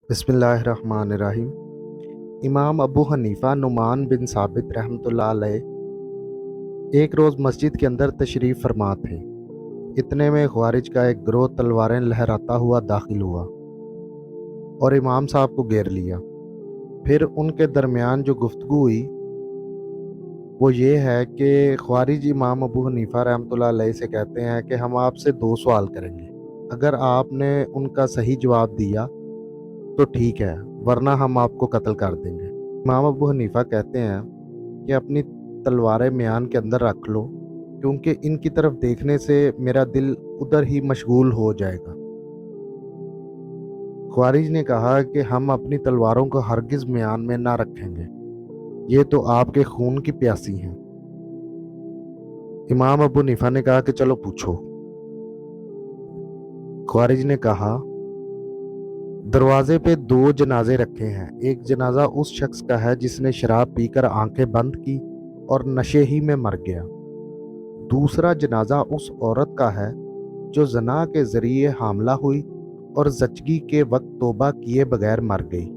बिस्मिल्लाहिर्रहमानिर्रहीम। इमाम अबू हनीफ़ा नुमान बिन साबित रहमतुल्लाह अलैह एक रोज़ मस्जिद के अंदर तशरीफ़ फरमा थे। इतने में ख्वारिज का एक गिरोह तलवारें लहराता हुआ दाखिल हुआ और इमाम साहब को घेर लिया। फिर उनके दरमियान जो गुफ्तगू हुई वो ये है कि ख्वारिज इमाम अबू हनीफ़ा रहमतुल्लाह अलैह से कहते हैं कि हम आपसे 2 सवाल करेंगे। अगर आपने उनका सही जवाब दिया तो ठीक है, वरना हम आपको कत्ल कर देंगे। इमाम अबू हनीफ़ा कहते हैं कि अपनी तलवारें म्यान के अंदर रख लो, क्योंकि इनकी तरफ देखने से मेरा दिल उधर ही मशगूल हो जाएगा। ख्वारिज ने कहा कि हम अपनी तलवारों को हरगिज़ म्यान में ना रखेंगे, ये तो आपके खून की प्यासी हैं। इमाम अबू हनीफ़ा ने कहा कि चलो पूछो। ख्वारिज ने कहा, दरवाजे पे 2 जनाजे रखे हैं। एक जनाजा उस शख्स का है जिसने शराब पीकर आंखें बंद की और नशे ही में मर गया। दूसरा जनाजा उस औरत का है जो ज़ना के ज़रिए हामला हुई और ज़चगी के वक्त तौबा किए बगैर मर गई।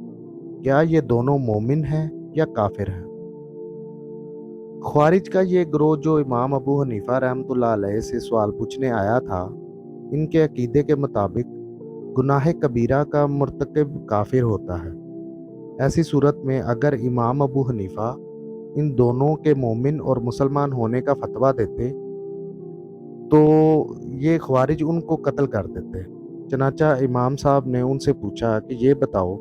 क्या ये दोनों मोमिन हैं या काफिर हैं? ख्वारिज का ये गिरोह जो इमाम अबू हनीफ़ा रहमतुल्लाह अलैह से सवाल पूछने आया था, इनके अकीदे के मुताबिक गुनाह कबीरा का मुर्तकिब काफिर होता है। ऐसी सूरत में अगर इमाम अबू हनीफ़ा इन दोनों के मोमिन और मुसलमान होने का फतवा देते तो ये ख्वारिज उनको कत्ल कर देते। चनाचा इमाम साहब ने उनसे पूछा कि ये बताओ,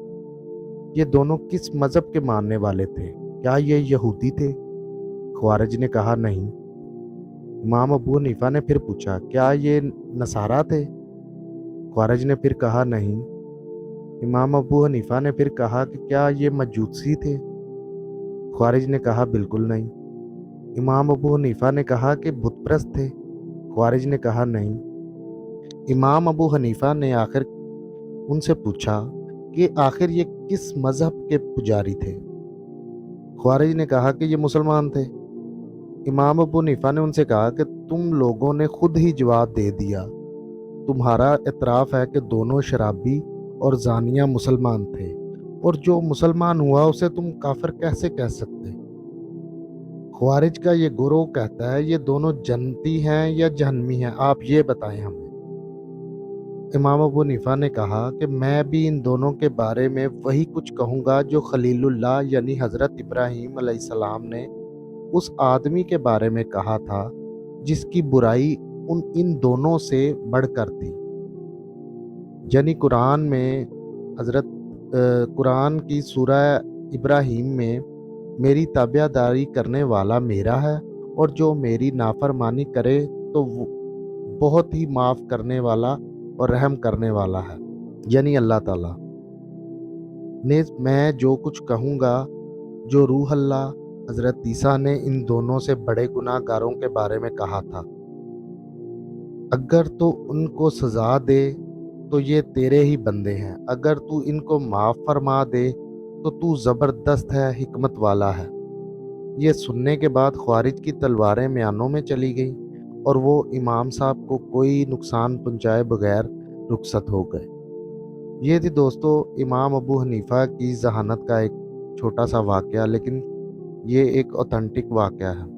ये दोनों किस मज़हब के मानने वाले थे? क्या ये यहूदी थे? ख्वारिज ने कहा नहीं। इमाम अबू हनीफ़ा ने फिर पूछा, क्या ये नसारा थे? ख्वारिज ने फिर कहा नहीं। इमाम अबू हनीफ़ा ने फिर कहा कि क्या ये मजूसी थे? ख्वारिज ने कहा बिल्कुल नहीं। इमाम अबू हनीफ़ा ने कहा कि बुतप्रस्त थे? ख्वारिज ने कहा नहीं। इमाम अबू हनीफ़ा ने आखिर उनसे पूछा कि आखिर ये किस मज़हब के पुजारी थे? ख्वारिज ने कहा कि ये मुसलमान थे। इमाम अबू हनीफ़ा ने उनसे कहा कि तुम लोगों ने खुद ही जवाब दे दिया। तुम्हारा इतराफ़ है कि दोनों शराबी और ज़ानिया मुसलमान थे, और जो मुसलमान हुआ उसे तुम काफिर कैसे कह सकते? ख्वारिज का ये गिरोह कहता है ये दोनों जन्नती हैं या जहन्नमी हैं, आप ये बताएं हमें। इमाम अबू हनीफ़ा ने कहा कि मैं भी इन दोनों के बारे में वही कुछ कहूँगा जो खलीलुल्लाह यानी हज़रत इब्राहीम अलैहिस्सलाम ने उस आदमी के बारे में कहा था जिसकी बुराई इन दोनों से बढ़कर थी। यानी कुरान में कुरान की सूरह इब्राहीम में मेरी ताबियादारी करने वाला मेरा है, और जो मेरी नाफरमानी करे तो वो बहुत ही माफ़ करने वाला और रहम करने वाला है, यानी अल्लाह ताला ने। मैं जो कुछ कहूँगा, जो रूह अल्लाह हज़रत ईसा ने इन दोनों से बड़े गुनाहगारों के बारे में कहा था, अगर तो उनको सज़ा दे तो ये तेरे ही बंदे हैं, अगर तू इनको माफ़ फरमा दे तो तू ज़बरदस्त है, हिकमत वाला है। ये सुनने के बाद ख्वारिज की तलवारें म्यानों में चली गई और वो इमाम साहब को कोई नुकसान पहुंचाए बगैर रुखसत हो गए। ये थी दोस्तों इमाम अबू हनीफ़ा की ज़हानत का एक छोटा सा वाक़या, लेकिन ये एक ऑथेंटिक वाक़या है।